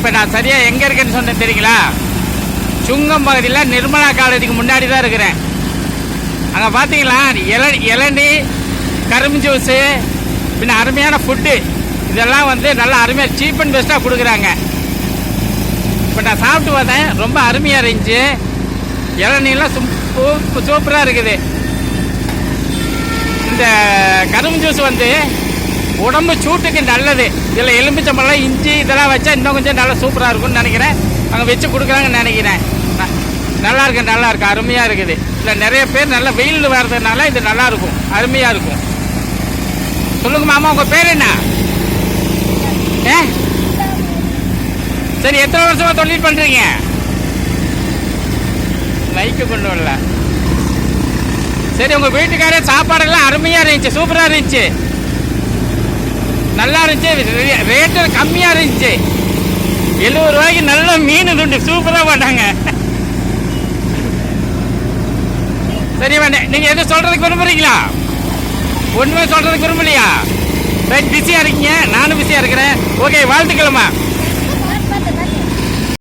இப்போ நான் சரியாக எங்கே இருக்கேன்னு சொன்னேன் தெரியுங்களா? சுங்கம் பகுதியில் நிர்மலா காலேஜுக்கு முன்னாடி தான் இருக்கிறேன். அங்கே பார்த்தீங்களா இளநீ, கரும்பு ஜூஸு, பின்ன அருமையான ஃபுட்டு, இதெல்லாம் வந்து நல்லா அருமையாக சீப் அண்ட் பெஸ்ட்டாக கொடுக்குறாங்க. இப்போ நான் சாப்பிட்டு பார்த்தேன், ரொம்ப அருமையாக இருந்துச்சு. இளநீலாம் சூப்பராக இருக்குது. இந்த கரும்பு ஜூஸ் வந்து உடம்பு சூட்டுக்கு நல்லது. இதில் எலுமிச்சம்பழம், இஞ்சி இதெல்லாம் வச்சா இன்னும் கொஞ்சம் நல்லா சூப்பராக இருக்கும்னு நினைக்கிறேன். அங்கே வச்சு கொடுக்குறாங்கன்னு நினைக்கிறேன். நல்லா இருக்கு, அருமையாக இருக்குது. இதில் நிறைய பேர் நல்லா வெயில் வர்றதுனால இது நல்லா இருக்கும், அருமையாக இருக்கும். சொல்லுங்க மாமா, உங்கள் பேர் என்ன? சரி, எத்தனை வருஷமாக தொழில் பண்ணுறீங்க? மைக்கு கொண்டு வரல. சரி, உங்கள் வீட்டுக்காரே சாப்பாடெல்லாம் அருமையாக இருந்துச்சு, சூப்பராக இருந்துச்சு, நல்லா இருந்துச்சு. ரேட்டு கம்மியாக இருந்துச்சு. 70 ரூபாய்க்கு நல்ல மீன் துண்டு சூப்பராக போட்டாங்க. சரி வேண்டாம், நீங்கள் எதுவும் சொல்கிறதுக்கு விரும்புகிறீங்களா? ஒன்றுமே சொல்கிறதுக்கு விரும்பலையா? ரைட், பிஸியாக இருக்கீங்க, நானும் பிஸியாக இருக்கிறேன். ஓகே, வாழ்த்துக்கலாமா?